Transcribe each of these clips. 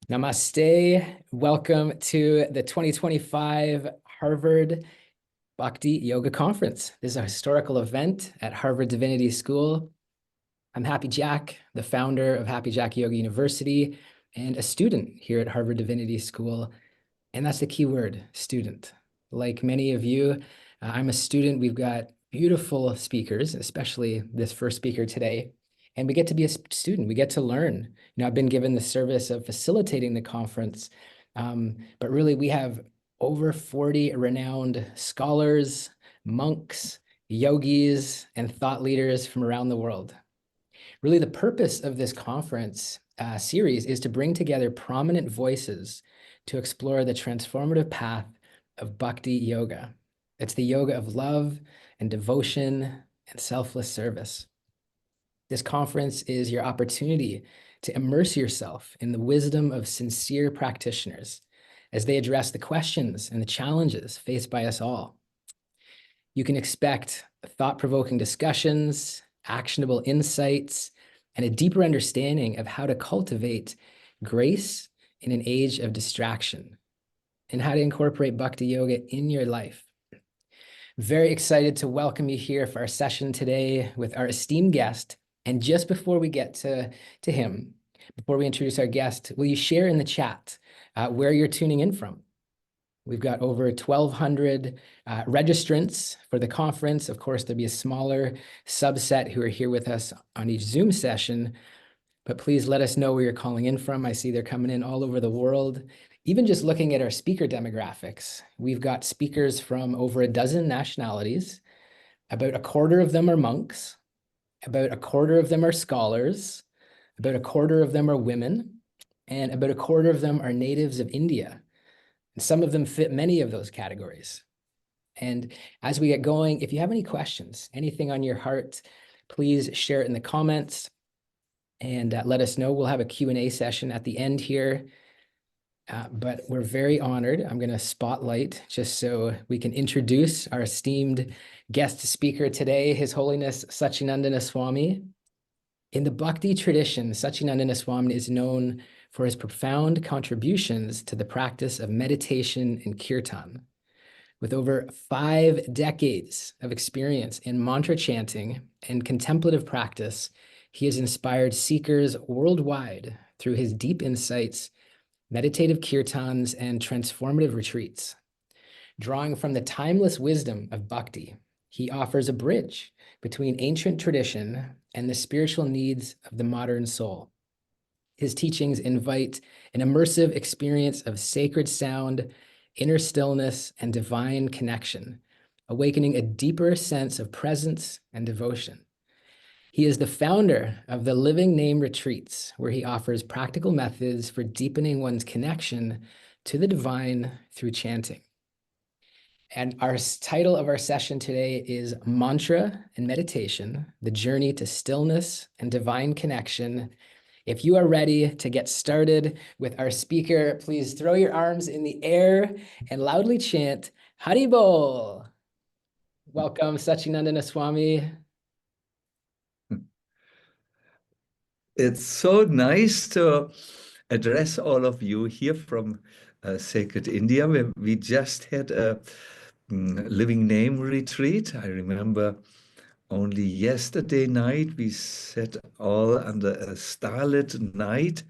Namaste. Welcome to the 2025 Harvard Bhakti Yoga Conference. This is a historical event at Harvard Divinity School. I'm Happy Jack, the founder of Happy Jack Yoga University and a student here at Harvard Divinity School. And that's the key word, student. Like many of you, I'm a student. We've got beautiful speakers, especially this first speaker today. And we get to be a student. We get to learn. I've been given the service of facilitating the conference, but really we have over 40 renowned scholars, monks, yogis, and thought leaders from around the world. Really, the purpose of this conference series is to bring together prominent voices to explore the transformative path of Bhakti Yoga. It's the yoga of love and devotion and selfless service. This conference is your opportunity to immerse yourself in the wisdom of sincere practitioners as they address the questions and the challenges faced by us all. You can expect thought-provoking discussions, actionable insights, and a deeper understanding of how to cultivate grace in an age of distraction and how to incorporate Bhakti Yoga in your life. Very excited to welcome you here for our session today with our esteemed guest. And just before we get to him, before we introduce our guest, will you share in the chat where you're tuning in from? We've got over 1,200 registrants for the conference. Of course, there'll be a smaller subset who are here with us on each Zoom session, but please let us know where you're calling in from. I see they're coming in all over the world. Even just looking at our speaker demographics, we've got speakers from over a dozen nationalities. About a quarter of them are monks. About a quarter of them are scholars. About a quarter of them are women. And about a quarter of them are natives of India. And some of them fit many of those categories. And as we get going, if you have any questions, anything on your heart, please share it in the comments and let us know. We'll have a Q&A session at the end here. But we're very honored. I'm going to spotlight just so we can introduce our esteemed guest speaker today, His Holiness Sacinandana Swami. In the Bhakti tradition, Sacinandana Swami is known for his profound contributions to the practice of meditation and kirtan. With over 5 decades of experience in mantra chanting and contemplative practice, he has inspired seekers worldwide through his deep insights, meditative kirtans, and transformative retreats. Drawing from the timeless wisdom of Bhakti, he offers a bridge between ancient tradition and the spiritual needs of the modern soul. His teachings invite an immersive experience of sacred sound, inner stillness, and divine connection, awakening a deeper sense of presence and devotion. He is the founder of the Living Name Retreats, where he offers practical methods for deepening one's connection to the divine through chanting. And our title of our session today is Mantra and Meditation, the Journey to Stillness and Divine Connection. If you are ready to get started with our speaker, please throw your arms in the air and loudly chant, Haribol. Welcome, Sacinandana Swami. It's so nice to address all of you here from Sacred India, where we just had a Living Name retreat. I remember only yesterday night we sat all under a starlit night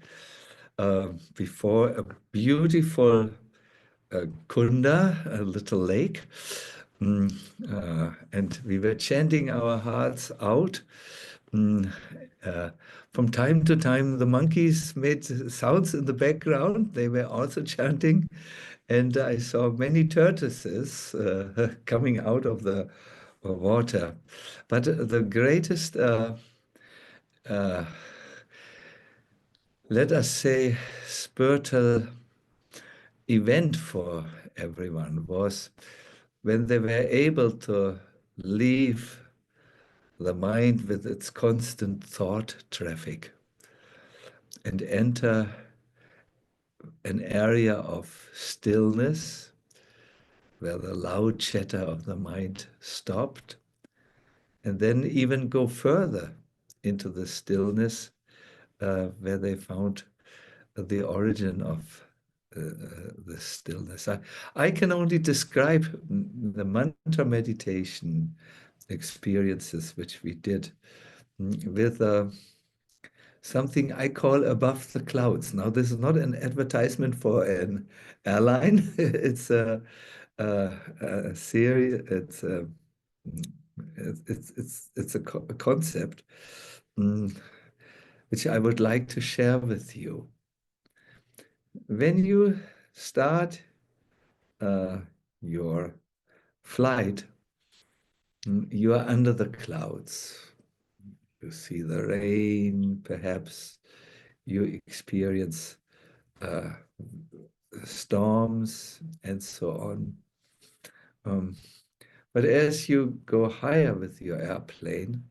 before a beautiful kunda, a little lake. And we were chanting our hearts out. From time to time, the monkeys made sounds in the background. They were also chanting. And I saw many tortoises coming out of the water. But the greatest, let us say, spiritual event for everyone was when they were able to leave the mind with its constant thought traffic and enter an area of stillness where the loud chatter of the mind stopped, and then even go further into the stillness where they found the origin of the stillness. I can only describe the mantra meditation experiences which we did with something I call above the clouds. Now, this is not an advertisement for an airline. It's a series. It's a concept which I would like to share with you. When you start your flight, you are under the clouds. You see the rain, perhaps you experience storms and so on. But as you go higher with your airplane,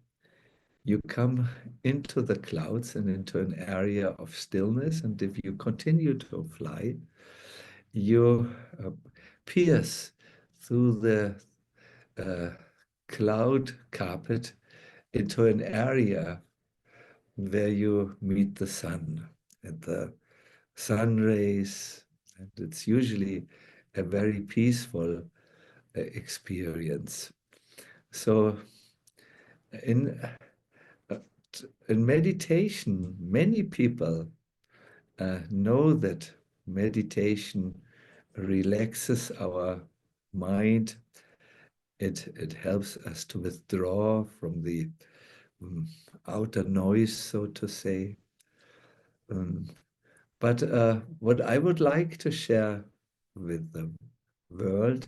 you come into the clouds and into an area of stillness. And if you continue to fly, you pierce through the cloud carpet into an area where you meet the sun and the sun rays. And it's usually a very peaceful experience. So in in meditation, many people know that meditation relaxes our mind. It helps us to withdraw from the outer noise, so to say. But what I would like to share with the world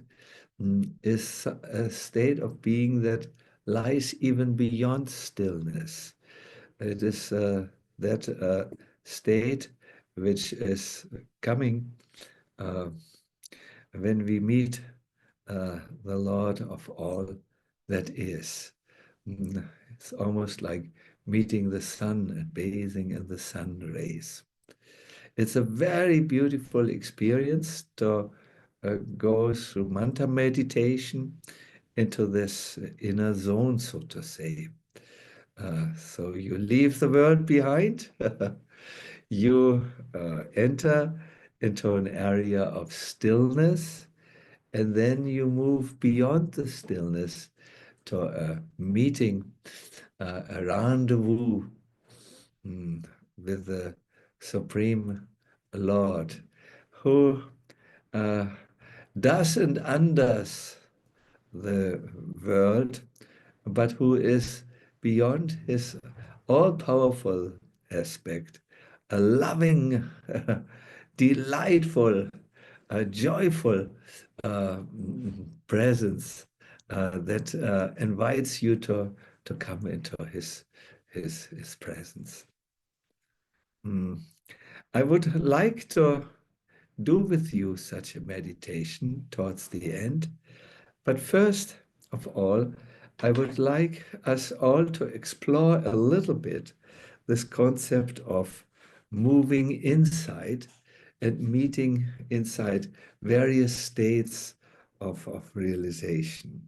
is a state of being that lies even beyond stillness. It is that state which is coming when we meet the Lord of all that is. It's almost like meeting the sun and bathing in the sun rays. It's a very beautiful experience to go through mantra meditation into this inner zone, so to say. So you leave the world behind, you enter into an area of stillness, and then you move beyond the stillness to a meeting, a rendezvous with the Supreme Lord, who does and undoes the world, but who is beyond his all-powerful aspect, a loving, delightful, joyful presence that invites you to come into his presence. I would like to do with you such a meditation towards the end. But first of all, I would like us all to explore a little bit this concept of moving inside and meeting inside various states of realization.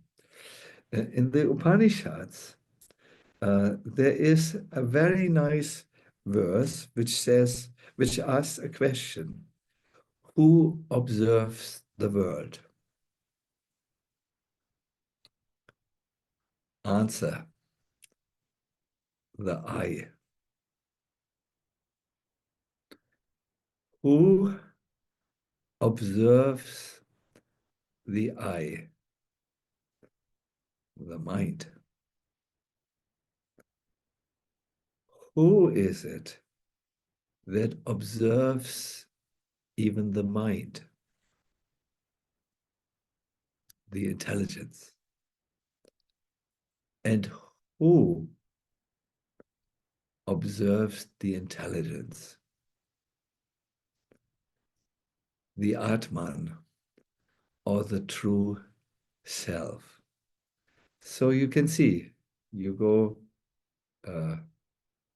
In the Upanishads, there is a very nice verse which asks a question: who observes the world? Answer: the I. Who observes the I? The mind. Who is it that observes even the mind? The intelligence. And who observes the intelligence? The Atman, or the true self. So you can see, you go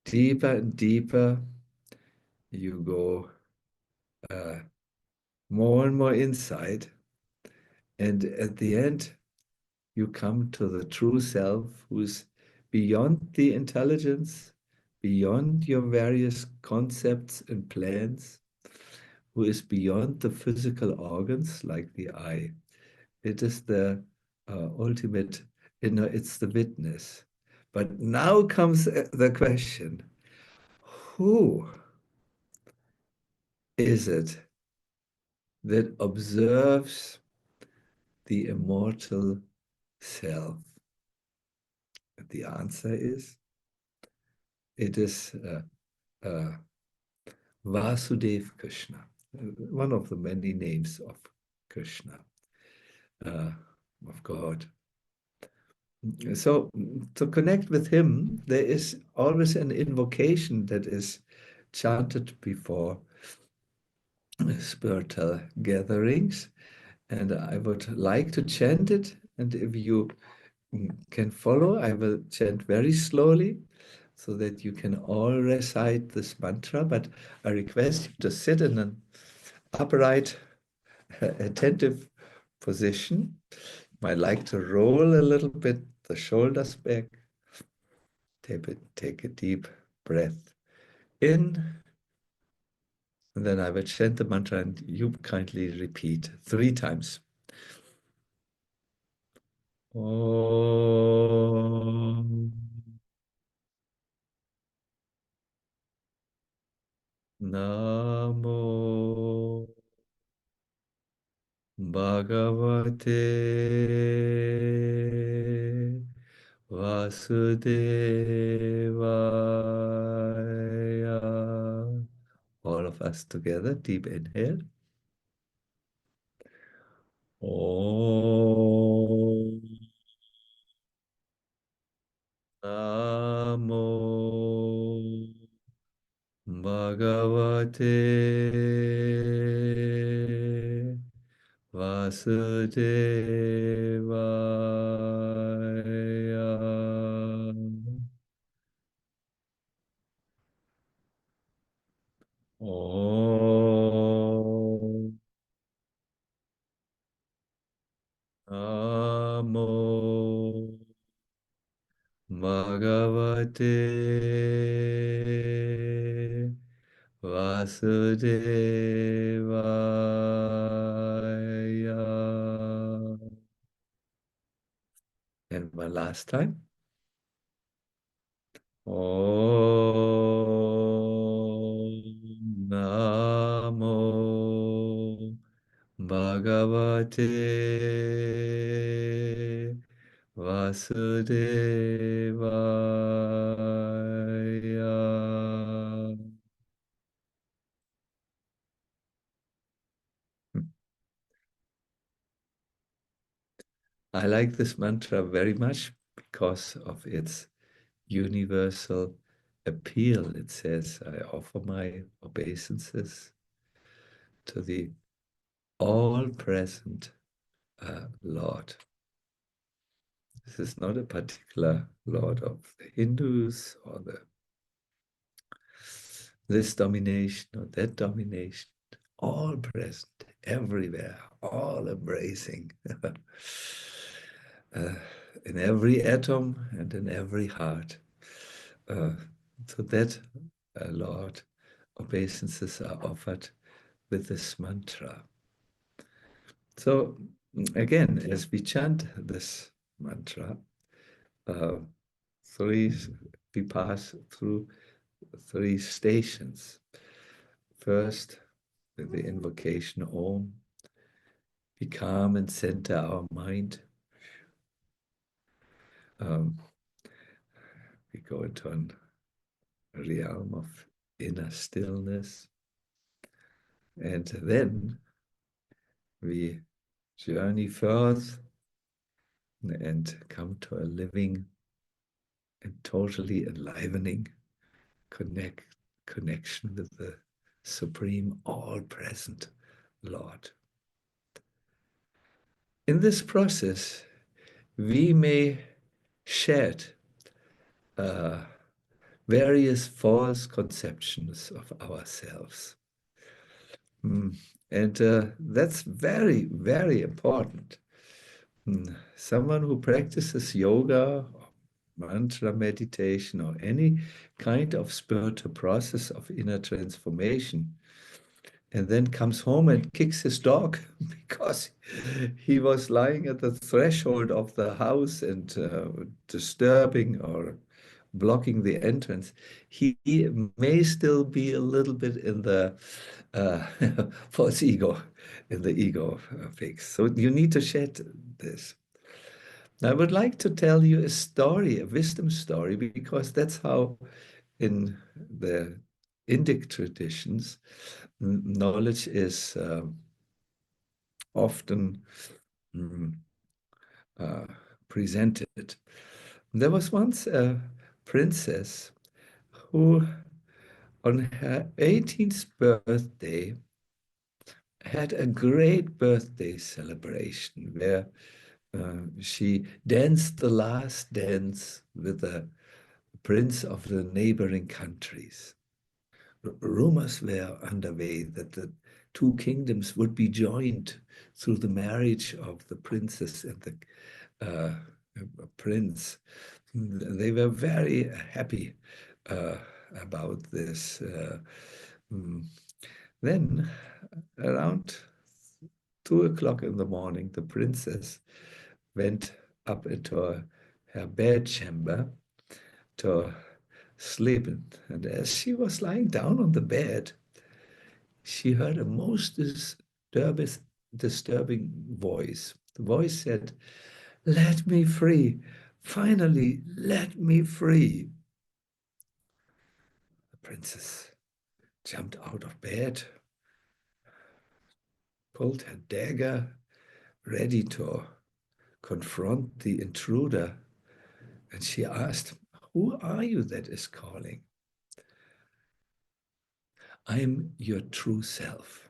deeper and deeper, you go more and more inside, and at the end, you come to the true self who's beyond the intelligence, beyond your various concepts and plans, who is beyond the physical organs like the eye. It is the ultimate, it's the witness. But now comes the question, who is it that observes the immortal self? And the answer is, it is Vasudev Krishna, one of the many names of Krishna, of God. So to connect with him, there is always an invocation that is chanted before spiritual gatherings. And I would like to chant it. And if you can follow, I will chant very slowly so that you can all recite this mantra. But I request you to sit in an upright, attentive position. You might like to roll a little bit the shoulders back. Take a deep breath in, and then I will chant the mantra and you kindly repeat 3 times. Om Namo Bhagavate Vasudevaya. All of us together, deep inhale. Om Namo Bhagavate Vasudevaya. Om Namo Bhagavate Vasudevaya. And one last time. Om Namo Bhagavate Vasudevaya. I like this mantra very much because of its universal appeal. It says, I offer my obeisances to the all-present Lord. This is not a particular Lord of the Hindus or this domination or that domination. All present, everywhere, all embracing. In every atom and in every heart. So that, Lord, obeisances are offered with this mantra. So again, as we chant this mantra, we pass through 3 stations. First, with the invocation Om, we calm and center our mind. We go into a realm of inner stillness. And then we journey forth and come to a living and totally enlivening connection with the Supreme All-Present Lord. In this process, we may shed various false conceptions of ourselves. And that's very, very important. Someone who practices yoga, mantra meditation or any kind of spiritual process of inner transformation, and then comes home and kicks his dog because he was lying at the threshold of the house and disturbing or blocking the entrance, he may still be a little bit in the uh, false ego, in the ego fix. So you need to shed this. I would like to tell you a story, a wisdom story, because that's how in the Indic traditions, knowledge is often mm, uh, presented. There was once a princess who, on her 18th birthday, had a great birthday celebration where she danced the last dance with the prince of the neighboring countries. Rumors were underway that the two kingdoms would be joined through the marriage of the princess and the uh, prince. They were very happy uh, about this. Mm. Then, around 2 o'clock in the morning, the princess went up into her bedchamber to sleep. And as she was lying down on the bed, she heard a most disturbing voice. The voice said, "Let me free. Finally, let me free." The princess jumped out of bed, pulled her dagger, ready to confront the intruder. And she asked, "Who are you that is calling?" "I am your true self."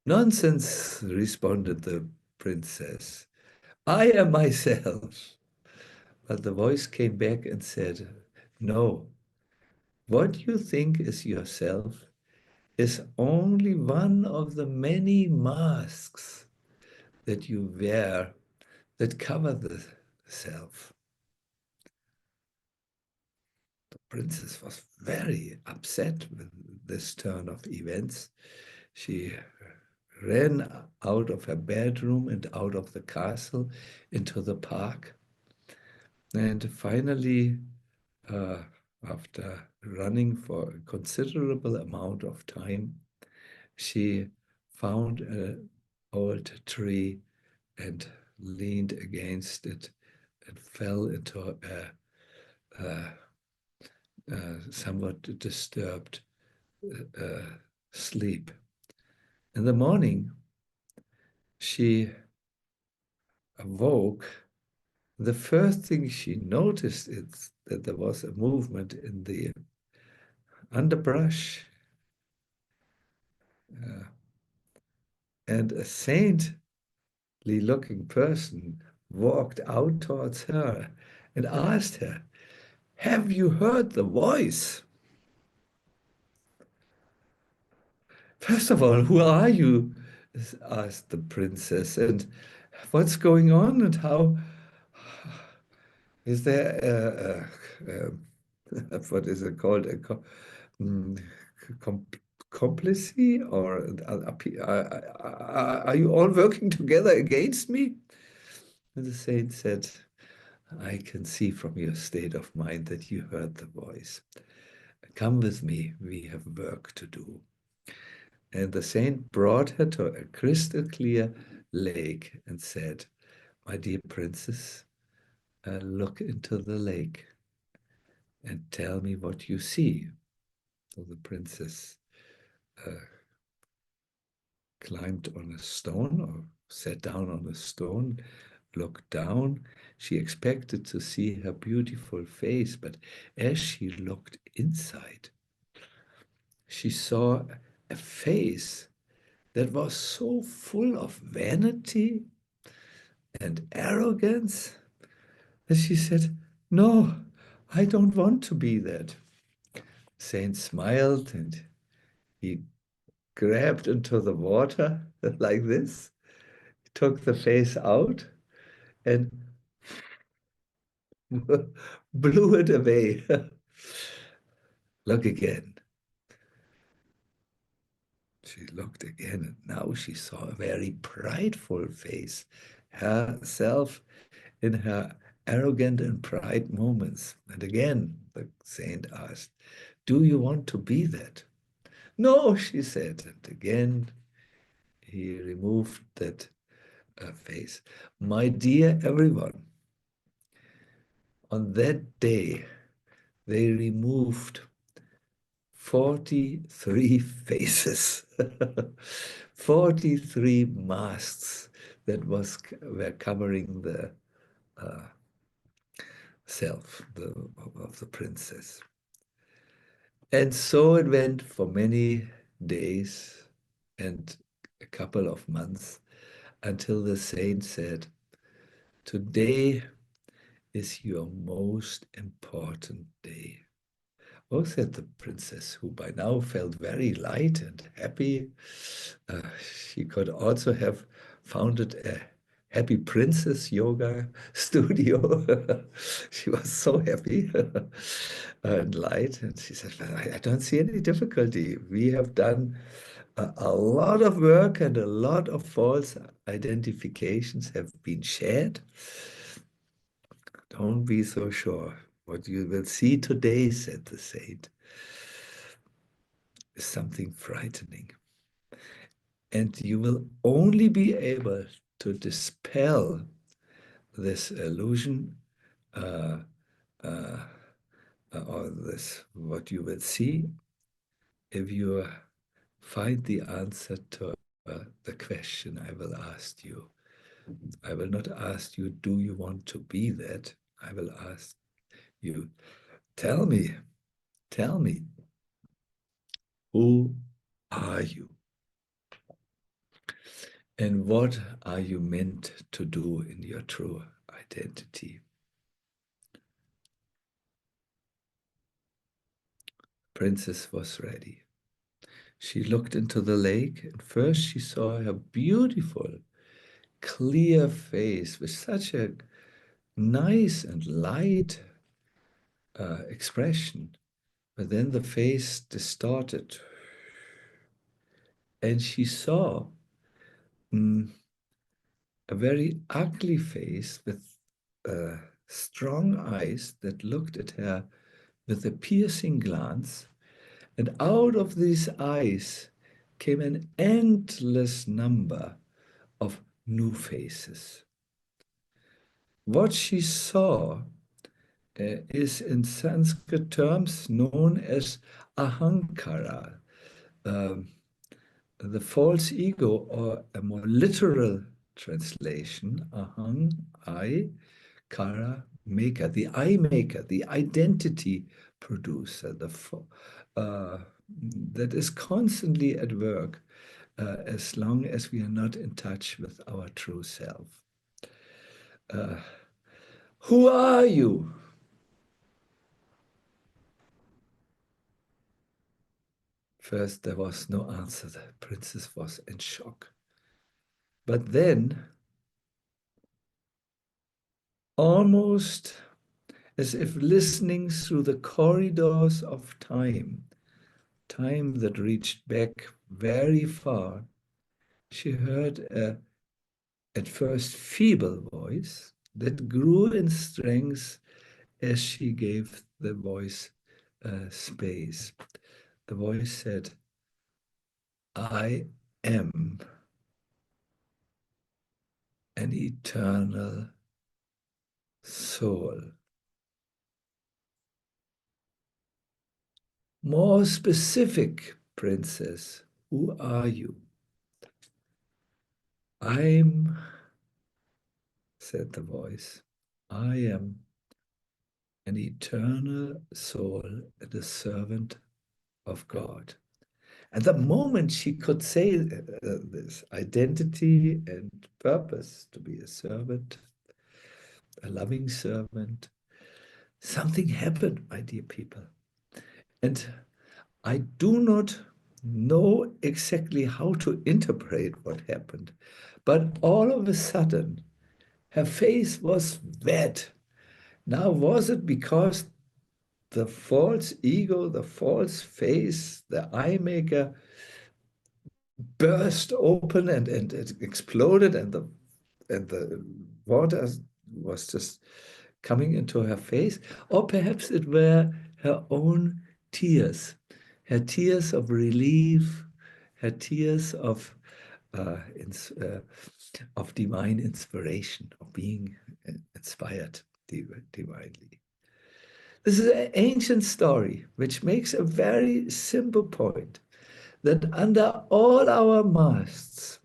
"Nonsense," responded the princess. "I am myself." But the voice came back and said, "No, what you think is yourself is only one of the many masks that you wear that cover the self." The princess was very upset with this turn of events. She ran out of her bedroom and out of the castle into the park. And finally, uh, after running for a considerable amount of time, she found an old tree and leaned against it and fell into a somewhat disturbed uh, sleep. In the morning, she awoke. The first thing she noticed is that there was a movement in the underbrush, and a saintly looking person walked out towards her and asked her, "Have you heard the voice?" "First of all, who are you?" asked the princess, "and what's going on, and how is there what is it called, mm, com complicy, or are you all working together against me?" And the saint said, "I can see from your state of mind that you heard the voice. Come with me, we have work to do." And the saint brought her to a crystal clear lake and said, "My dear princess, look into the lake and tell me what you see." So the princess climbed on a stone, or sat down on a stone, looked down. She expected to see her beautiful face, but as she looked inside, she saw a face that was so full of vanity and arrogance that she said, "No, I don't want to be that." Saint smiled and he grabbed into the water like this, took the face out, and blew it away. Look again. She looked again, and now she saw a very prideful face, herself in her arrogant and pride moments. And again, the saint asked, "Do you want to be that?" "No," she said. And again, he removed that face. My dear everyone, on that day, they removed 43 faces, 43 masks that were covering the self of the princess. And so it went for many days and a couple of months until the saint said, "Today is your most important day." Oh, said the princess, who by now felt very light and happy. She could also have founded a happy princess yoga studio. She was so happy and light. And she said, "Well, I don't see any difficulty. We have done a lot of work and a lot of false identifications have been shared. Don't be so sure. What you will see today," said the saint, "is something frightening. And you will only be able to dispel this illusion uh, or this, what you will see, if you find the answer to the question I will ask you. I will not ask you, do you want to be that? I will ask you, tell me, who are you? And what are you meant to do in your true identity? Princess was ready. She looked into the lake, and first she saw her beautiful, clear face with such a nice and light expression. But then the face distorted, and she saw a very ugly face with strong eyes that looked at her with a piercing glance. And out of these eyes came an endless number of new faces. What she saw is in Sanskrit terms known as ahankara, um, the false ego, or a more literal translation, ahang, I, kara, maker, the I maker, the identity producer, that is constantly at work as long as we are not in touch with our true self. Who are you? First, there was no answer. The princess was in shock. But then, almost as if listening through the corridors of time, time that reached back very far, she heard a, at first, feeble voice that grew in strength as she gave the voice space. The voice said, "I am an eternal soul." More specific, princess, who are you? "I'm," said the voice, "I am an eternal soul and a servant of God." And the moment she could say this identity and purpose to be a servant, a loving servant, something happened, my dear people. And I do not know exactly how to interpret what happened, but all of a sudden, her face was wet. Now, was it because the false ego, the false face, the eye maker burst open and it exploded, and the water was just coming into her face? Or perhaps it were her own tears, her tears of relief, her tears of divine inspiration, of being inspired divinely. This is an ancient story which makes a very simple point, that under all our masks,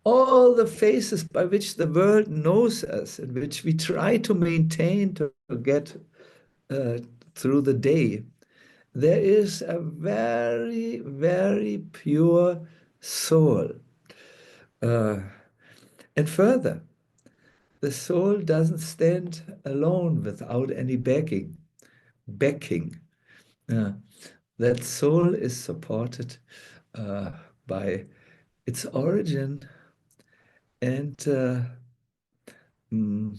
all the faces by which the world knows us and which we try to maintain to get uh, through the day, there is a very, very pure soul. Uh, and further, the soul doesn't stand alone without any backing. Uh, that soul is supported uh, by its origin and mm,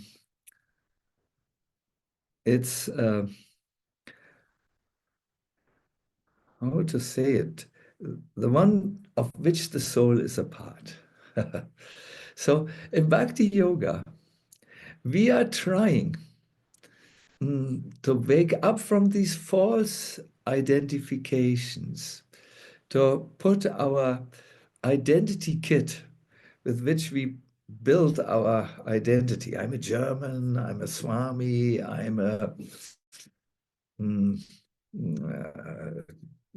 its, how to say it, the one of which the soul is a part. So in Bhakti Yoga, we are trying to wake up from these false identifications, to put our identity kit with which we build our identity. I'm a German, I'm a Swami, I'm a mm,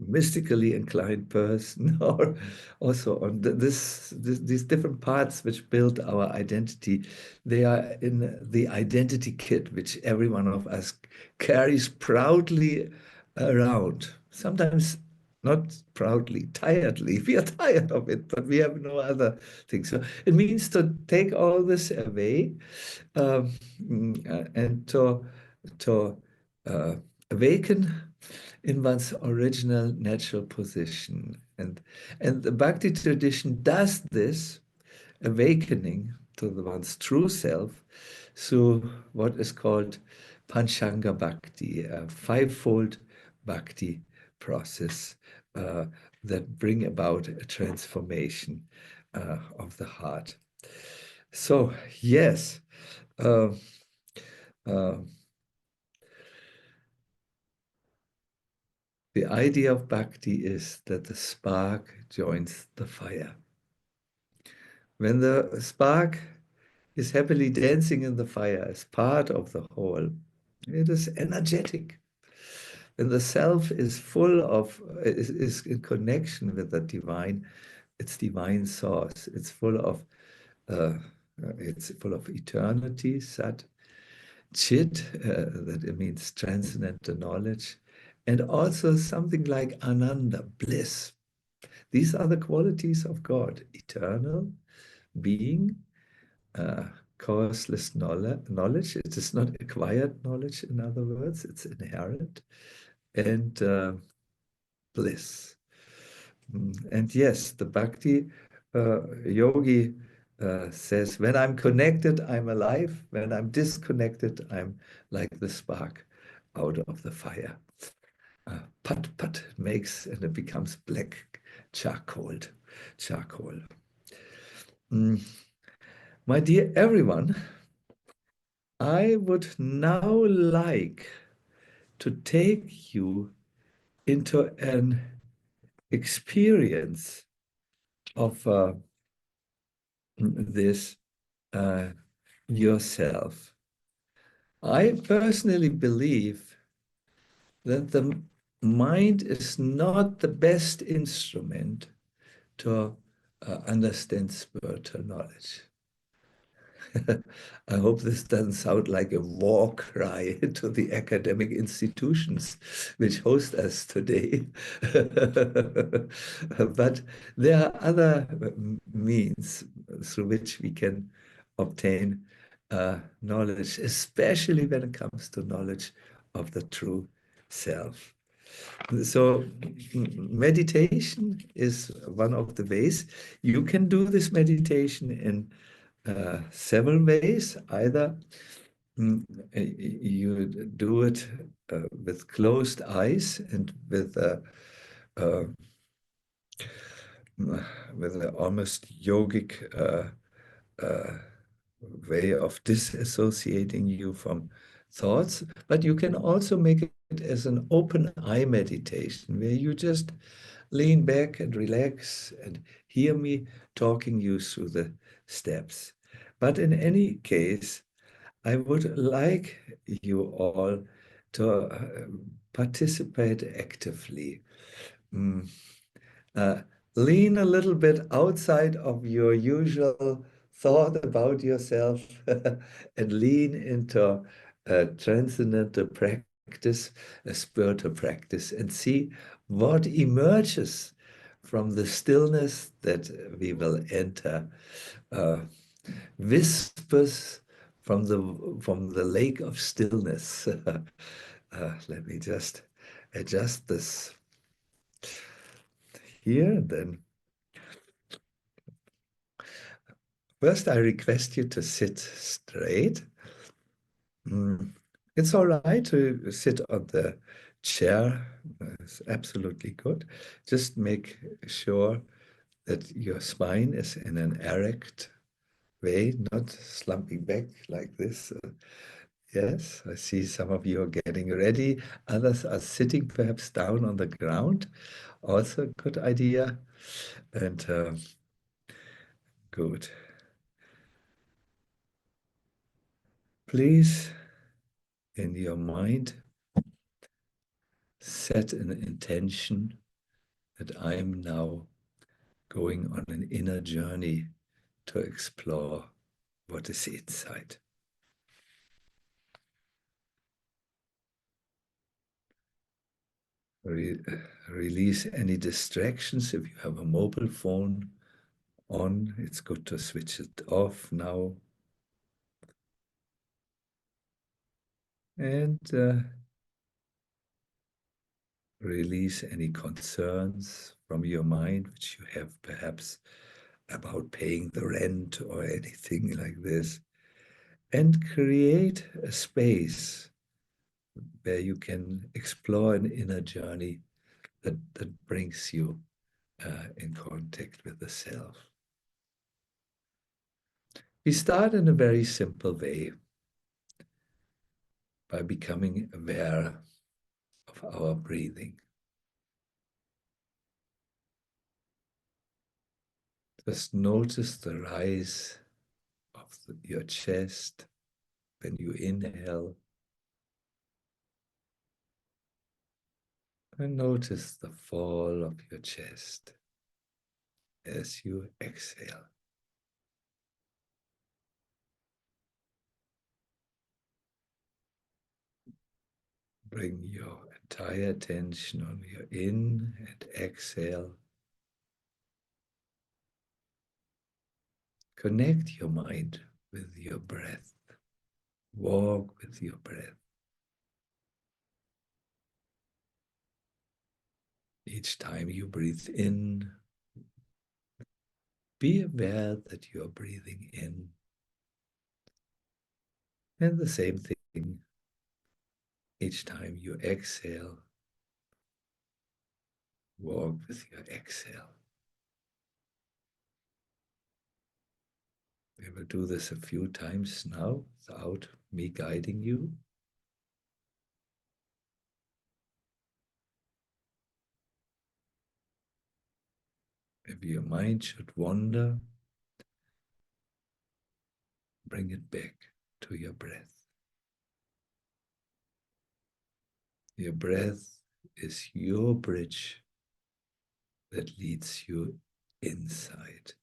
mystically inclined person, or also on these different parts which build our identity. They are in the identity kit which every one of us carries proudly around. Sometimes not proudly, tiredly. We are tired of it, but we have no other thing. So it means to take all this away, and to uh, awaken in one's original natural position. And the Bhakti tradition does this awakening to the one's true self through what is called Panchanga Bhakti, a fivefold Bhakti process that bring about a transformation of the heart. So, yes, uh, uh, the idea of bhakti is that the spark joins the fire. When the spark is happily dancing in the fire as part of the whole, it is energetic. When the self is full of, is in connection with the divine, its divine source, uh, it's full of eternity, sat, chit, that it means transcendental knowledge, and also something like ananda, bliss. These are the qualities of God: eternal being, uh, causeless knowledge. It is not acquired knowledge, in other words, it's inherent, and bliss. And yes, the Bhakti yogi says, when I'm connected, I'm alive. When I'm disconnected, I'm like the spark out of the fire. Put, put makes, and it becomes black charcoal. Charcoal. My dear everyone, I would now like to take you into an experience of this yourself. I personally believe that the mind is not the best instrument to understand spiritual knowledge. I hope this doesn't sound like a war cry to the academic institutions which host us today. But there are other means through which we can obtain knowledge, especially when it comes to knowledge of the true self. So meditation is one of the ways. You can do this meditation in several ways, either You do it with closed eyes and uh, with an almost yogic uh, way of disassociating you from thoughts, but you can also make it as an open eye meditation where you just lean back and relax and hear me talking you through the steps. But in any case, I would like you all to participate actively. Mm. Uh, Lean a little bit outside of your usual thought about yourself and lean into a transcendental practice, a spiritual practice, and see what emerges from the stillness that we will enter. Uh, Whispers from the lake of stillness. Let me just adjust this here. Then first, I request you to sit straight. It's all right to sit on the chair. It's absolutely good. Just make sure that your spine is in an erect way, not slumping back like this. Yes, I see some of you are getting ready. Others are sitting perhaps down on the ground. Also a good idea. And good. Please, in your mind, set an intention that I am now going on an inner journey to explore what is inside. Re Release any distractions. If you have a mobile phone on, it's good to switch it off now. And release any concerns from your mind, which you have perhaps about paying the rent or anything like this. And create a space where you can explore an inner journey that brings you in contact with the self. We start in a very simple way by becoming aware of our breathing. Just notice the rise of your chest when you inhale, and notice the fall of your chest as you exhale. Bring your entire attention on your in and exhale. Connect your mind with your breath. Walk with your breath. Each time you breathe in, be aware that you are breathing in. And the same thing, each time you exhale, walk with your exhale. We will do this a few times now without me guiding you. If your mind should wander, bring it back to your breath. Your breath is your bridge that leads you inside.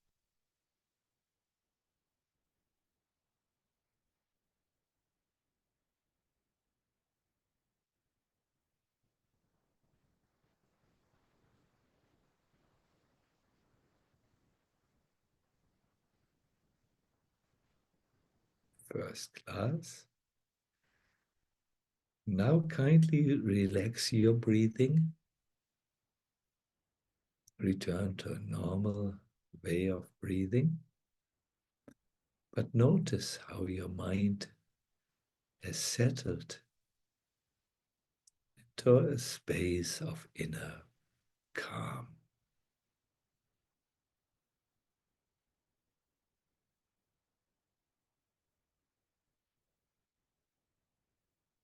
First class. Now kindly relax your breathing. Return to a normal way of breathing. But notice how your mind has settled into a space of inner calm.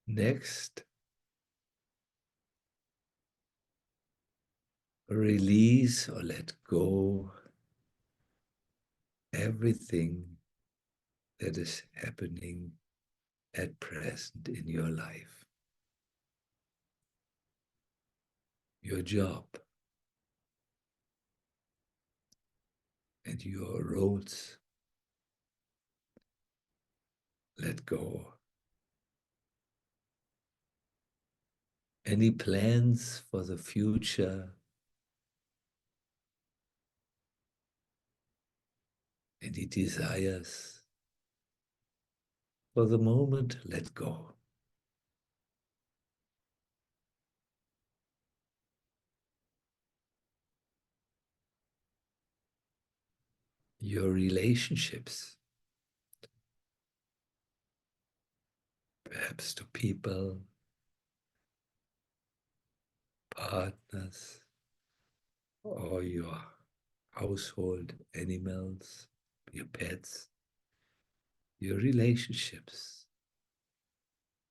Next, release or let go everything that is happening at present in your life. Your job and your roads, let go. Any plans for the future, any desires, for the moment, let go. Your relationships, perhaps to people, partners, or your household animals, your pets, your relationships.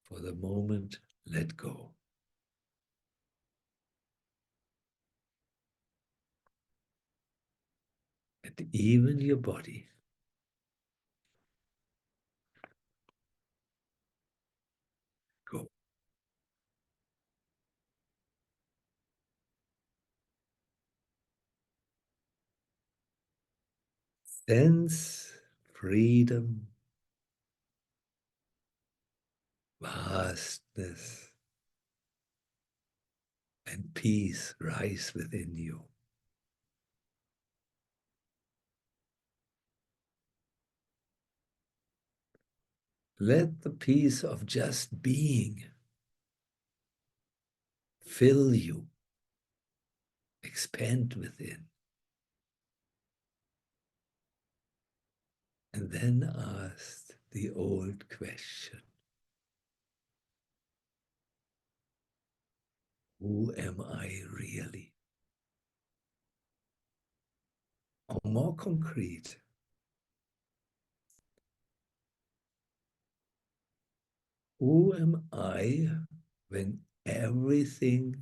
For the moment, let go. And even your body. Go. Sense freedom, vastness, and peace rise within you. Let the peace of just being fill you, expand within. And then ask the old question, who am I really? Or more concrete, who am I when everything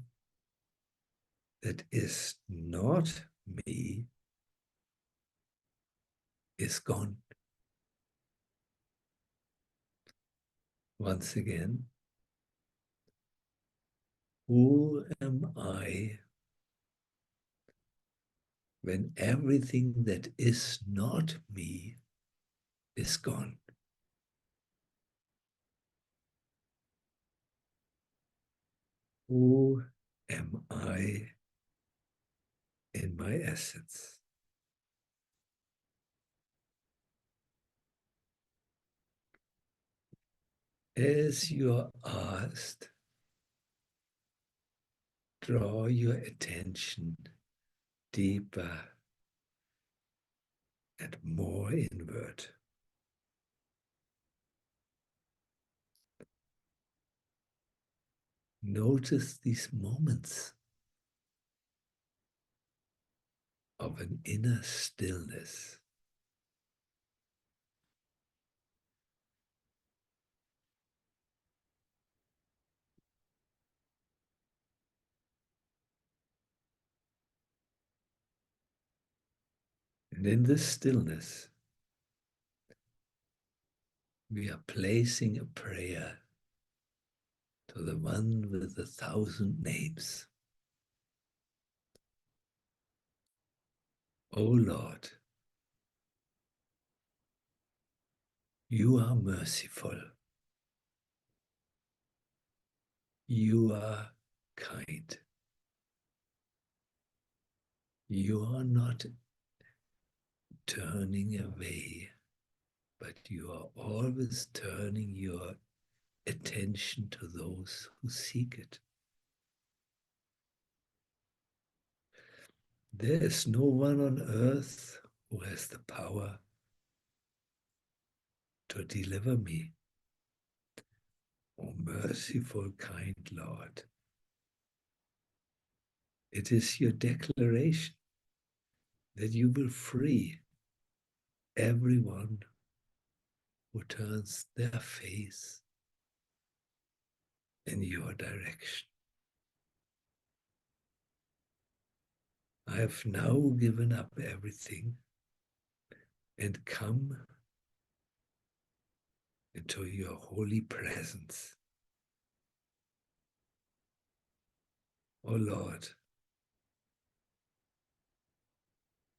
that is not me is gone? Once again, who am I when everything that is not me is gone? Who am I in my essence? As you are asked, draw your attention deeper and more inward. Notice these moments of an inner stillness. And in this stillness, we are placing a prayer to the one with 1,000 names. O Lord, you are merciful. You are kind. You are not turning away, but you are always turning your attention to those who seek it. There is no one on earth who has the power to deliver me. O merciful, kind Lord, it is your declaration that you will free everyone who turns their face in your direction. I have now given up everything and come into your holy presence. O Lord,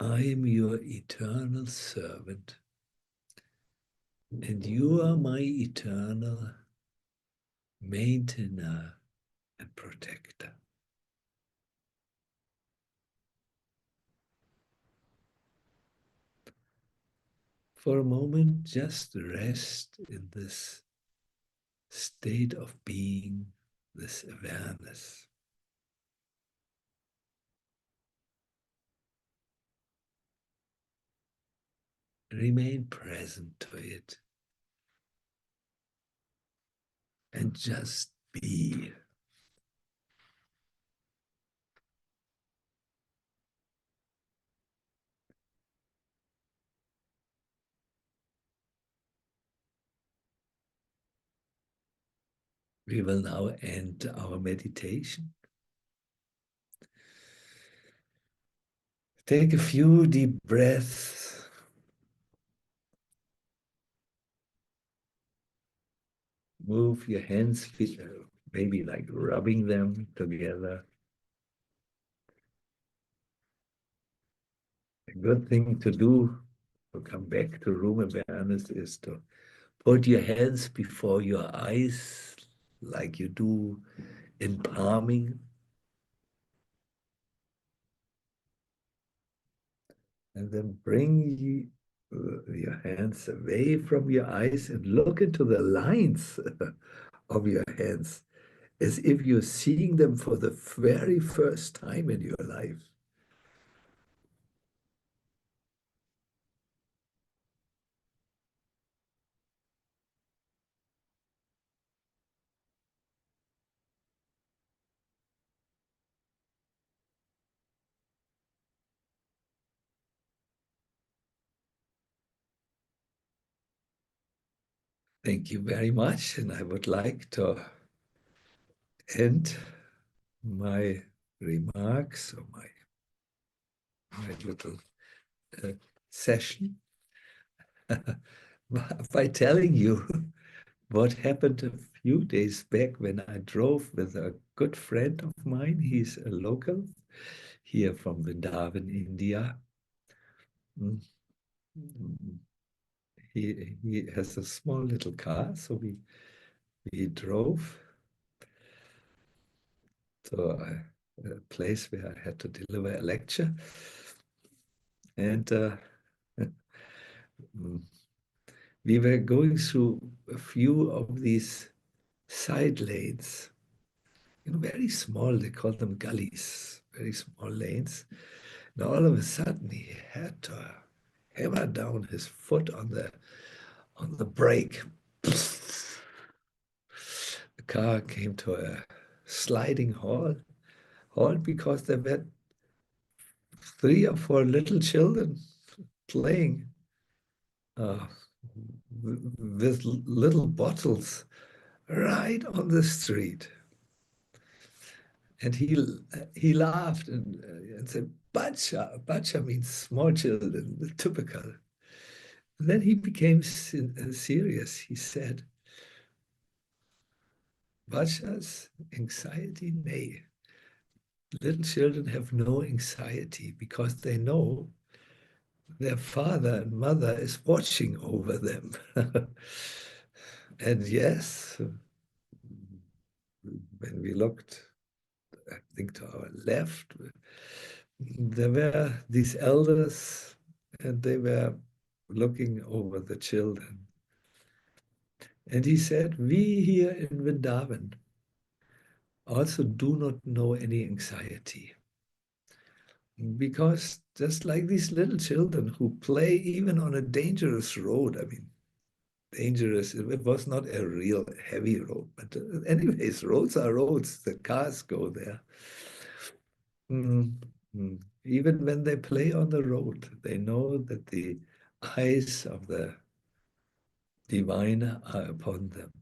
I am your eternal servant, and you are my eternal maintainer and protector. For a moment, just rest in this state of being, this awareness. Remain present to it and just be. We will now end our meditation. Take a few deep breaths. Move your hands, maybe like rubbing them together. A good thing to do to come back to room awareness is to put your hands before your eyes like you do in palming. And then bring your hands away from your eyes and look into the lines of your hands as if you're seeing them for the very first time in your life. Thank you very much. And I would like to end my remarks or my little session by telling you what happened a few days back when I drove with a good friend of mine. He's a local here from Vrindavan, India. Mm. He has a small little car, so we drove to a place where I had to deliver a lecture. And we were going through a few of these side lanes, very small, they call them gullies, very small lanes. And all of a sudden he had to hammer down his foot on the brake. The car came to a sliding halt because there were 3 or 4 little children playing with little bottles right on the street. And he laughed and said, "Bacha." Bacha means small children, typical. And then he became serious. He said, "Bacha's anxiety, nay. Little children have no anxiety because they know their father and mother is watching over them." And yes, when we looked, I think, to our left, there were these elders and they were looking over the children. And he said, "We here in Vrindavan also do not know any anxiety. Because just like these little children who play even on a dangerous road, I mean, dangerous. It was not a real heavy road, but anyways, roads are roads. The cars go there. Mm, mm. Even when they play on the road, they know that the eyes of the divine are upon them.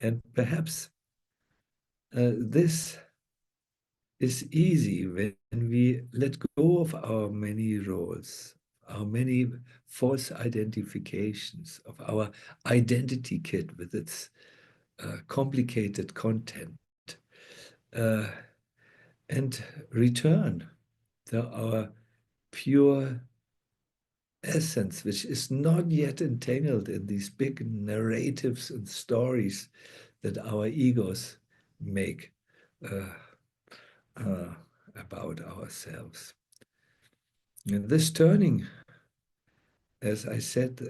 And perhaps this is easy when we let go of our many roles, our many false identifications, of our identity kit with its complicated content, uh, and return to our pure essence, which is not yet entangled in these big narratives and stories that our egos make uh, uh, about ourselves. And this turning, as I said,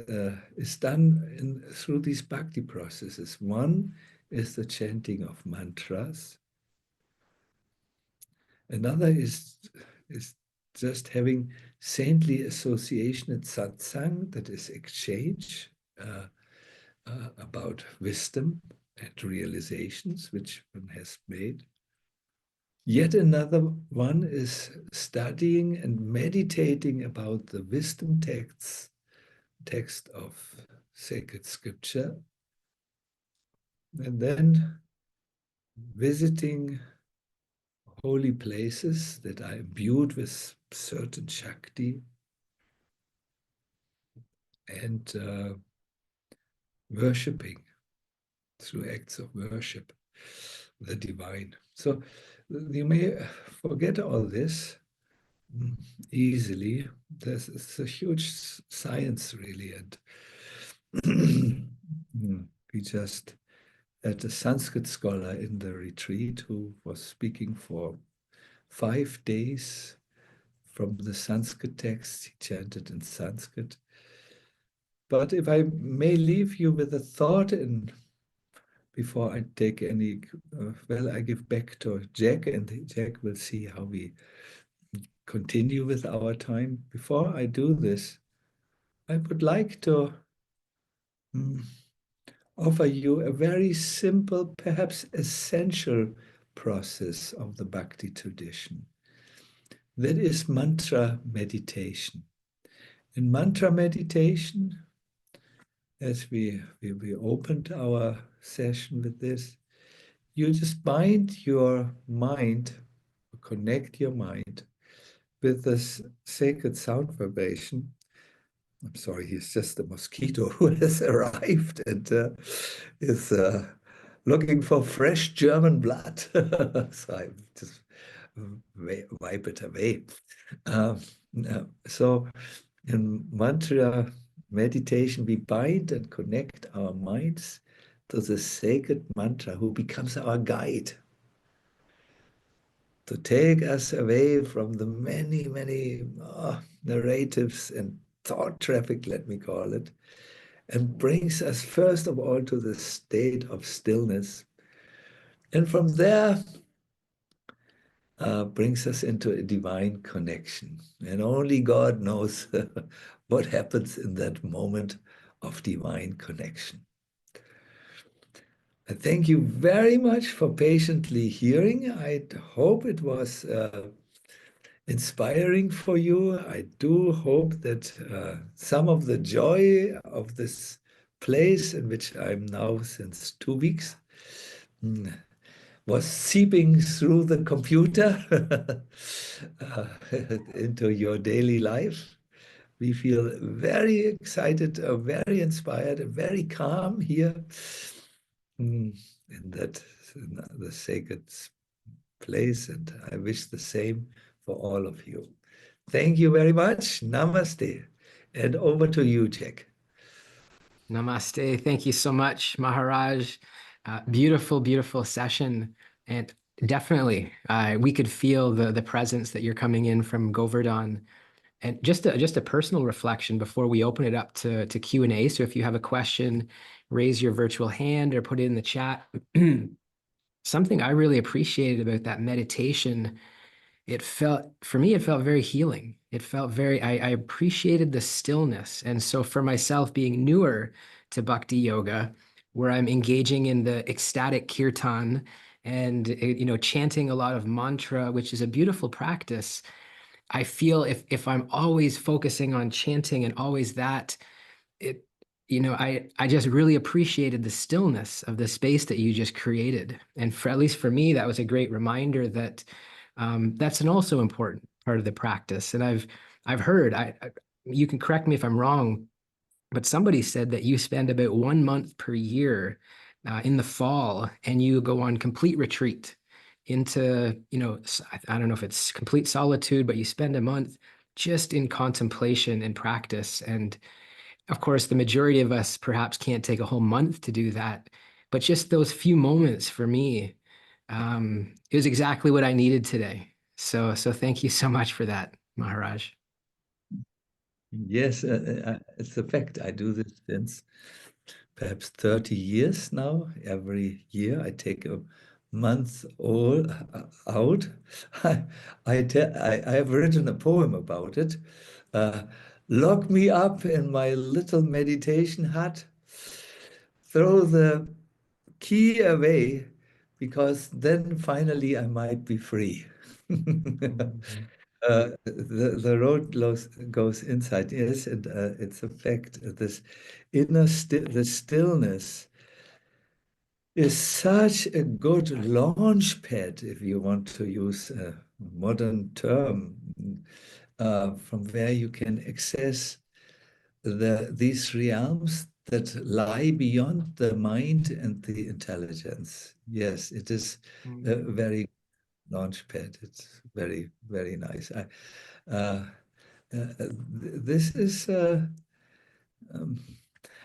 is done through these bhakti processes. One is the chanting of mantras. Another is just having saintly association at satsang, that is exchange about wisdom and realizations which one has made. Yet another one is studying and meditating about the wisdom text of sacred scripture, and then visiting holy places that are imbued with certain Shakti, and worshipping through acts of worship the divine. So you may forget all this easily. It's a huge science, really, and we just had a Sanskrit scholar in the retreat who was speaking for 5 days from the Sanskrit text. He chanted in Sanskrit. But if I may leave you with a thought before I take any, well, I give back to Jack, and Jack will see how we continue with our time. Before I do this, I would like to offer you a very simple, perhaps essential process of the Bhakti tradition. That is mantra meditation. In mantra meditation, as we opened our session with this, you just bind your mind, connect your mind with this sacred sound vibration. I'm sorry, he's just a mosquito who has arrived and is looking for fresh German blood. So I just wipe it away. So in mantra meditation, we bind and connect our minds to the sacred mantra who becomes our guide to take us away from the many, many narratives and thought traffic, let me call it, and brings us first of all to the state of stillness. And from there, brings us into a divine connection. And only God knows what happens in that moment of divine connection. I thank you very much for patiently hearing. I hope it was inspiring for you. I do hope that some of the joy of this place in which I'm now since 2 weeks was seeping through the computer into your daily life. We feel very excited, very inspired, very calm here in the sacred place, and I wish the same for all of you. Thank you very much. Namaste. And over to you, Jack. Namaste. Thank you so much, Maharaj. Beautiful, beautiful session. And definitely, we could feel the presence that you're coming in from Govardhan. And just a personal reflection before we open it up to Q&A. So if you have a question, raise your virtual hand or put it in the chat. Something I really appreciated about that meditation, for me, it felt very healing. It felt I appreciated the stillness. And so for myself being newer to Bhakti Yoga, where I'm engaging in the ecstatic kirtan and chanting a lot of mantra, which is a beautiful practice. I feel if I'm always focusing on chanting and always that, it I just really appreciated the stillness of the space that you just created. And for at least for me, that was a great reminder that that's an also important part of the practice. And I've heard, you can correct me if I'm wrong, but somebody said that you spend about 1 month per year in the fall, and you go on complete retreat into, I don't know if it's complete solitude, but you spend a month just in contemplation and practice. And of course, the majority of us perhaps can't take a whole month to do that, but just those few moments for me, it was exactly what I needed today. So thank you so much for that, Maharaj. Yes, it's a fact. I do this since perhaps 30 years now. Every year I take a month all out. I have written a poem about it. Uh, Lock me up in my little meditation hut, throw the key away, because then finally I might be free. The road goes inside, yes, and it's a fact. This the stillness is such a good launch pad, if you want to use a modern term, from where you can access these realms that lie beyond the mind and the intelligence. Yes, it is a very launch pad. It's very, very nice. This is um,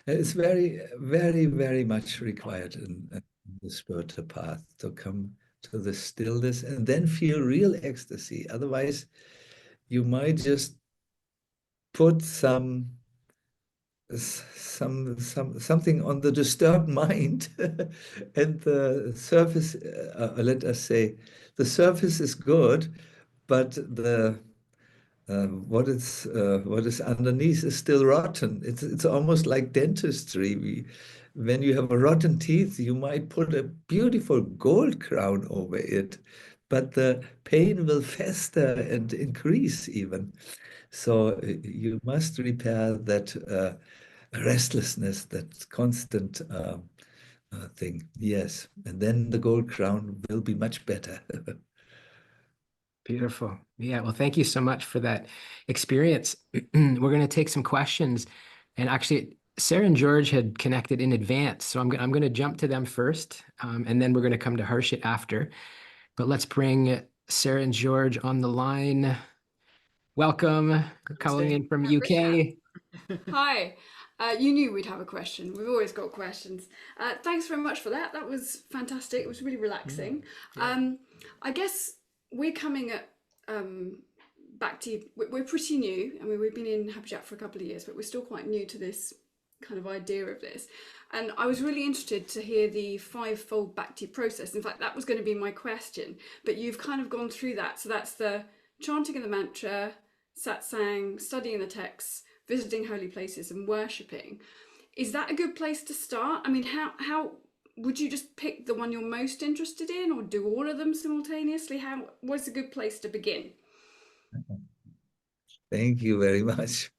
it's very, very, very much required in the spiritual path to come to the stillness and then feel real ecstasy. Otherwise, you might just put something on the disturbed mind, and the surface, let us say, the surface is good, but the what is underneath is still rotten. It's almost like dentistry. When you have a rotten teeth, you might put a beautiful gold crown over it, but the pain will fester and increase even. So you must repair that restlessness, that constant thing. Yes, and then the gold crown will be much better. Beautiful. Yeah. Well, thank you so much for that experience. We're going to take some questions. And actually, Sarah and George had connected in advance. So I'm going to jump to them first, and then we're going to come to Harshit after. But let's bring Sarah and George on the line. Welcome, calling in from UK. Hi. You knew we'd have a question. We've always got questions. Thanks very much for that. That was fantastic. It was really relaxing. I guess we're coming at back to you. We're pretty new. I mean, we've been in Habitat for a couple of years, but we're still quite new to this kind of idea of this. And I was really interested to hear the five-fold Bhakti process. In fact, that was going to be my question, but you've kind of gone through that. So that's the chanting of the mantra, satsang, studying the texts, visiting holy places and worshipping. Is that a good place to start? I mean, how would you just pick the one you're most interested in, or do all of them simultaneously? What's a good place to begin? Thank you very much.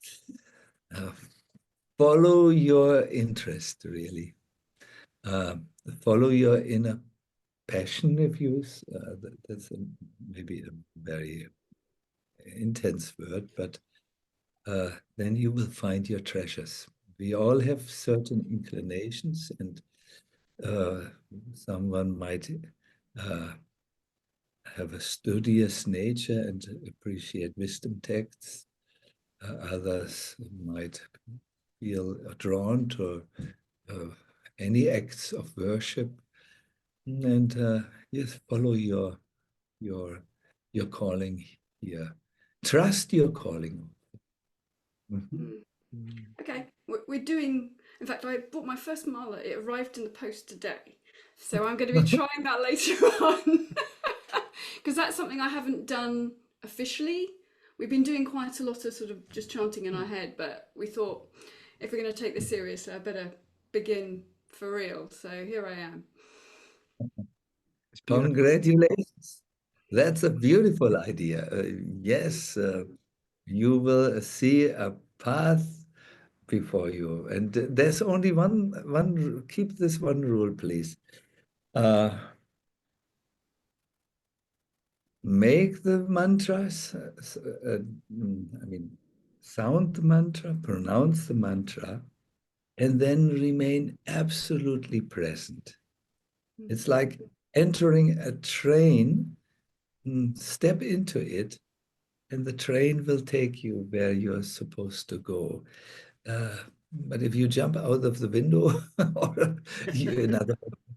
Follow your interest, really. Follow your inner passion, if you use. That's maybe a very intense word, but then you will find your treasures. We all have certain inclinations, and someone might have a studious nature and appreciate wisdom texts. Others might feel drawn to any acts of worship, and yes, follow your calling here. Trust your calling. Okay, we're doing. In fact, I bought my first mala. It arrived in the post today, so I'm going to be trying that later on, because that's something I haven't done officially. We've been doing quite a lot of sort of just chanting in our head, but we thought if we're going to take this seriously, I better begin for real. So here I am. It's beautiful. Congratulations. That's a beautiful idea. Yes, you will see a path before you. And there's only keep this one rule, please. Make the mantras, sound the mantra, pronounce the mantra, and then remain absolutely present. It's like entering a train, step into it, and the train will take you where you're supposed to go. But if you jump out of the window or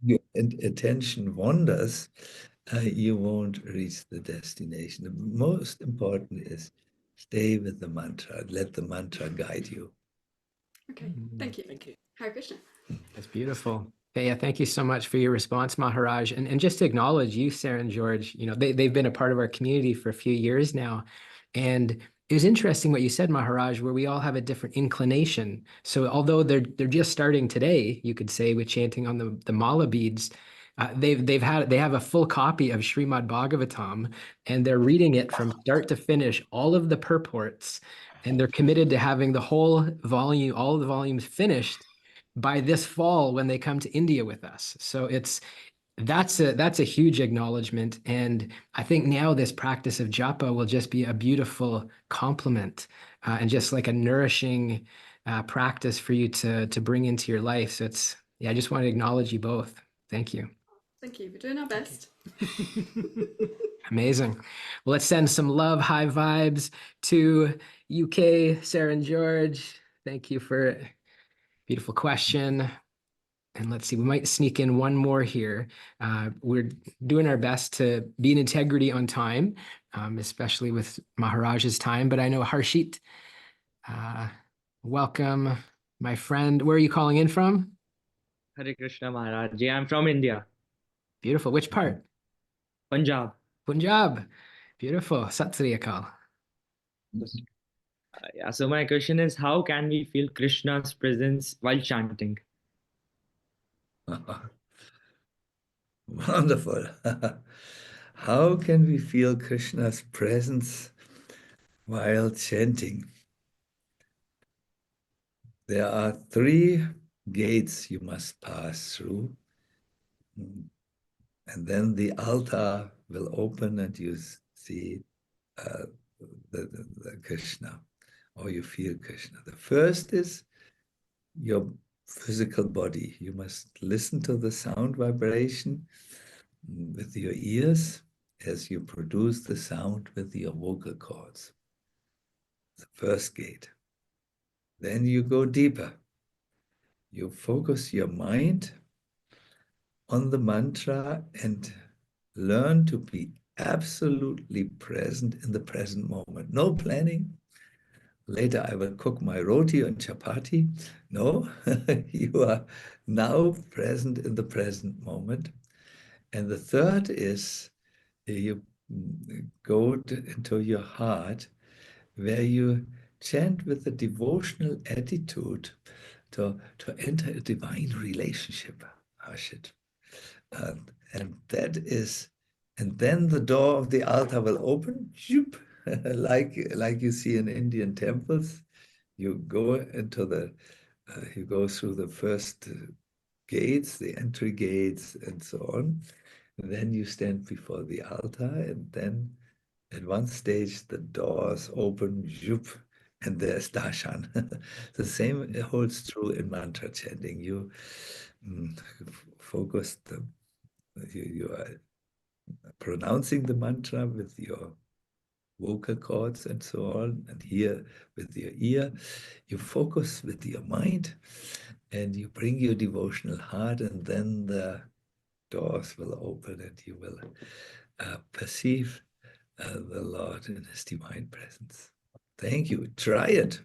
your attention wanders, you won't reach the destination. The most important is stay with the mantra. Let the mantra guide you. Okay, thank you. Thank you. Hare Krishna. That's beautiful. Okay, yeah, thank you so much for your response, Maharaj. And just to acknowledge you, Sarah and George, they've been a part of our community for a few years now. And it was interesting what you said, Maharaj, where we all have a different inclination. So although they're just starting today, you could say, with chanting on the mala beads, they have a full copy of Srimad Bhagavatam, and they're reading it from start to finish, all of the purports, and they're committed to having the whole volume, all of the volumes finished by this fall when they come to India with us. So that's a huge acknowledgement. And I think now this practice of japa will just be a beautiful complement and just like a nourishing practice for you to bring into your life. So I just want to acknowledge you both. Thank you. Thank you. We're doing our best. Amazing. Well, let's send some love, high vibes to UK, Sarah and George. Thank you for a beautiful question. And let's see, we might sneak in one more here. We're doing our best to be in integrity on time, especially with Maharaj's time. But I know Harshit, welcome, my friend. Where are you calling in from? Hare Krishna Maharaj. Yeah, I'm from India, Beautiful. Which part? Punjab. Punjab. Beautiful. Sat Sri Akal. Yeah, so my question is, how can we feel Krishna's presence while chanting? Wonderful. How can we feel Krishna's presence while chanting? There are 3 gates you must pass through. And then the altar will open and you see the Krishna, or you feel Krishna. The first is your physical body. You must listen to the sound vibration with your ears as you produce the sound with your vocal cords. The first gate. Then you go deeper. You focus your mind on the mantra and learn to be absolutely present in the present moment. No planning. Later I will cook my roti and chapati. No, you are now present in the present moment. And the third is you go into your heart where you chant with a devotional attitude to enter a divine relationship, Harshit. And then the door of the altar will open, like you see in Indian temples. You go you go through the first gates, the entry gates, and so on. And then you stand before the altar, and then at one stage the doors open, and there's darshan. The same holds true in mantra chanting. You focus you are pronouncing the mantra with your vocal cords and so on, and here with your ear. You focus with your mind, and you bring your devotional heart, and then the doors will open, and you will perceive the Lord in His divine presence. Thank you. Try it.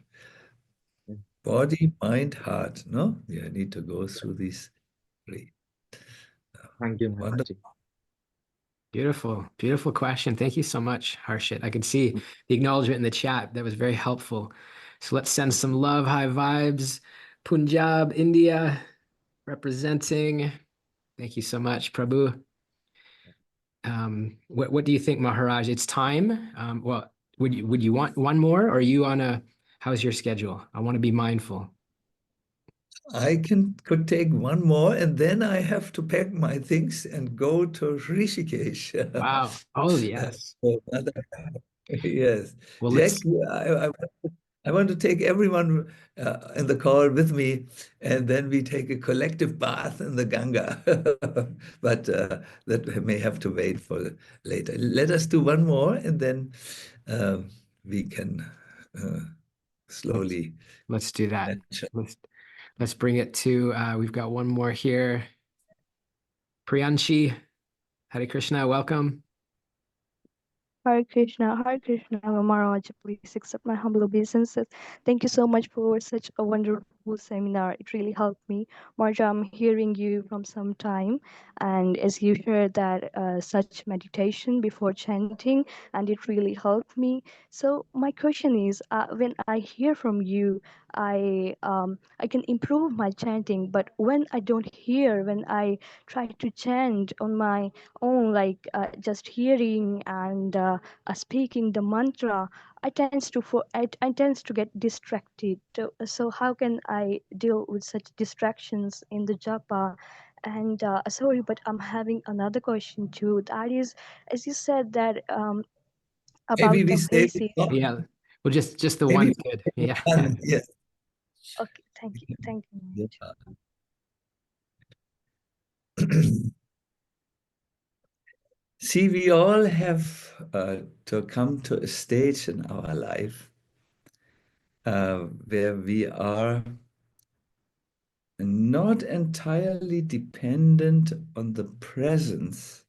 Body, mind, heart. No, you need to go through these 3. Thank you, Maharaj. Beautiful, beautiful question. Thank you so much, Harshit. I could see the acknowledgement in the chat. That was very helpful. So let's send some love, high vibes. Punjab, India. representing. Thank you so much, Prabhu. What do you think, Maharaj? It's time. Well, would you want one more, or are you on a? How's your schedule? I want to be mindful. I could take one more, and then I have to pack my things and go to Rishikesh. Wow. Oh yes. So yes, Well, Jack, let's. I want to take everyone in the call with me, and then we take a collective bath in the Ganga. But that may have to wait for later. Let us do one more, and then we can slowly Let's do that. mention. Let's bring it to. We've got one more here. Priyanshi, Hare Krishna, welcome. Hare Krishna, Maharaj, please accept my humble obeisances. Thank you so much for such a wonderful seminar. It really helped me. Maharaj, I'm hearing you from some time, and as you shared that such meditation before chanting, and it really helped me. So my question is, when I hear from you, I can improve my chanting, but when I don't hear, when I try to chant on my own, like just hearing and speaking the mantra, I tends to get distracted. So how can I deal with such distractions in the japa? And sorry, but I'm having another question too. That is, as you said that Maybe about we the say faces. Yeah. Well, just the maybe one's good. Yeah. one, yes. Okay, thank you. Yeah. See, we all have to come to a stage in our life where we are not entirely dependent on the presence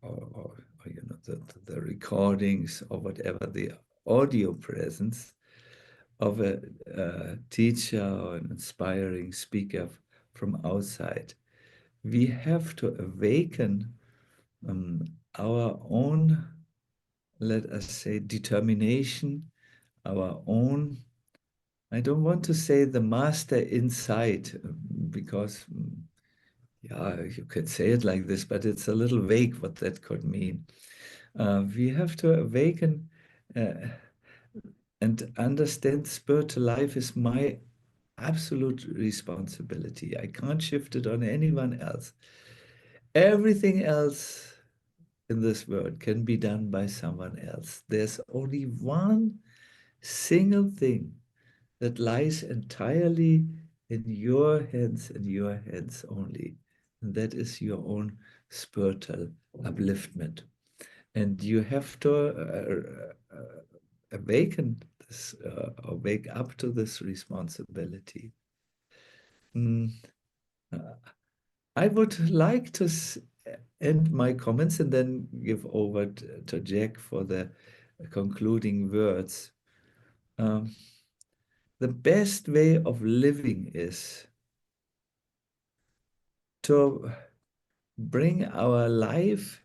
or you know the recordings or whatever, the audio presence of a teacher or an inspiring speaker from outside. We have to awaken our own, let us say, determination, our own, I don't want to say the master inside, because, yeah, you could say it like this, but it's a little vague what that could mean. We have to awaken and understand spiritual life is my absolute responsibility. I can't shift it on anyone else. Everything else in this world can be done by someone else. There's only one single thing that lies entirely in your hands only. And that is your own spiritual upliftment. And you have to awaken this, or wake up to this responsibility. I would like to end my comments and then give over to Jack for the concluding words. The best way of living is to bring our life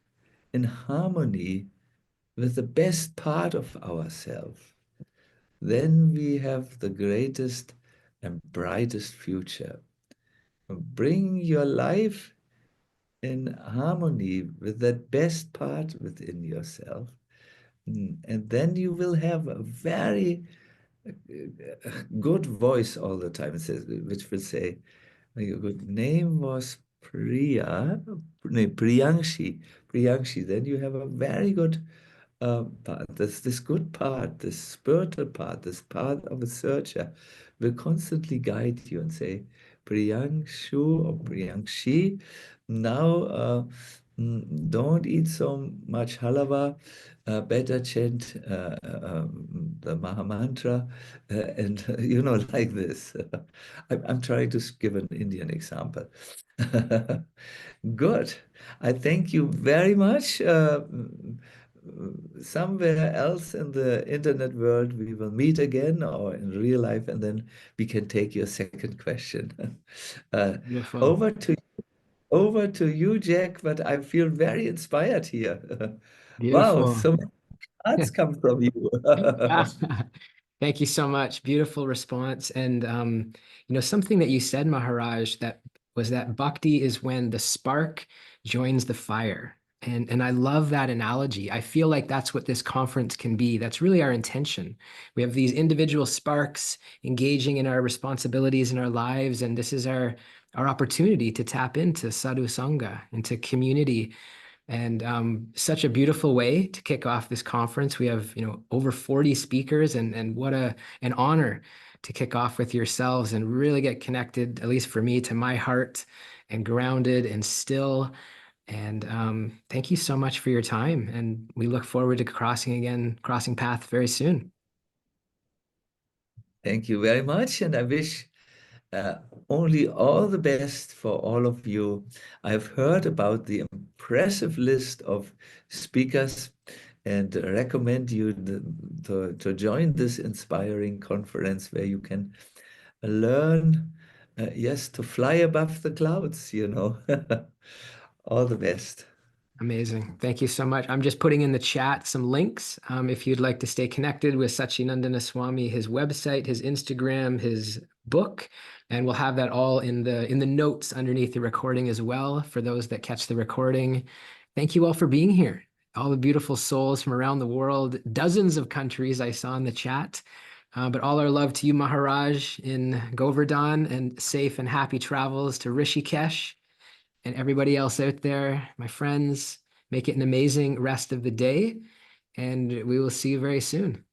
in harmony with the best part of ourselves. Then we have the greatest and brightest future. Bring your life in harmony with that best part within yourself. And then you will have a very good voice all the time, which will say, your good name was Priyanshi. Priyanshi. Then you have a very good part. This good part, this spiritual part, this part of a searcher will constantly guide you and say, Priyangshu or Priyanshi, now don't eat so much halava, better chant the Maha Mantra, and you know, like this. I'm trying to give an Indian example. Good. I thank you very much. Somewhere else in the internet world, we will meet again, or in real life, and then we can take your second question. Beautiful. Over to you, Jack. But I feel very inspired here. Wow, Beautiful. so many thoughts come from you. Thank you so much. Beautiful response. And something that you said, Maharaj, that was that bhakti is when the spark joins the fire. And I love that analogy. I feel like that's what this conference can be. That's really our intention. We have these individual sparks engaging in our responsibilities in our lives, and this is our opportunity to tap into sadhu sangha, into community. And such a beautiful way to kick off this conference. We have, over 40 speakers, and what an honor to kick off with yourselves and really get connected, at least for me, to my heart, and grounded and still. And thank you so much for your time. And we look forward to crossing paths very soon. Thank you very much. And I wish only all the best for all of you. I've heard about the impressive list of speakers and recommend you to join this inspiring conference where you can learn, yes, to fly above the clouds, All the best. Amazing. Thank you so much. I'm just putting in the chat some links. If you'd like to stay connected with Sacinandana Swami, his website, his Instagram, his book, and we'll have that all in the notes underneath the recording as well for those that catch the recording. Thank you all for being here. All the beautiful souls from around the world, dozens of countries I saw in the chat. But all our love to you, Maharaj, in Govardhan, and safe and happy travels to Rishikesh. And everybody else out there, my friends, make it an amazing rest of the day. And we will see you very soon.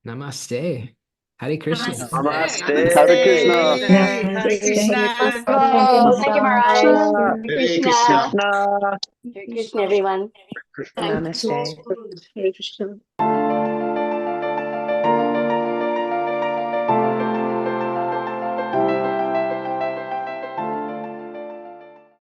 Namaste. Hare Krishna. Namaste. Hare Krishna. Hare Krishna. Well, thank you, Maharaj. Hare Hare Krishna. Krishna. Hare Krishna, everyone. Namaste. Hare Krishna.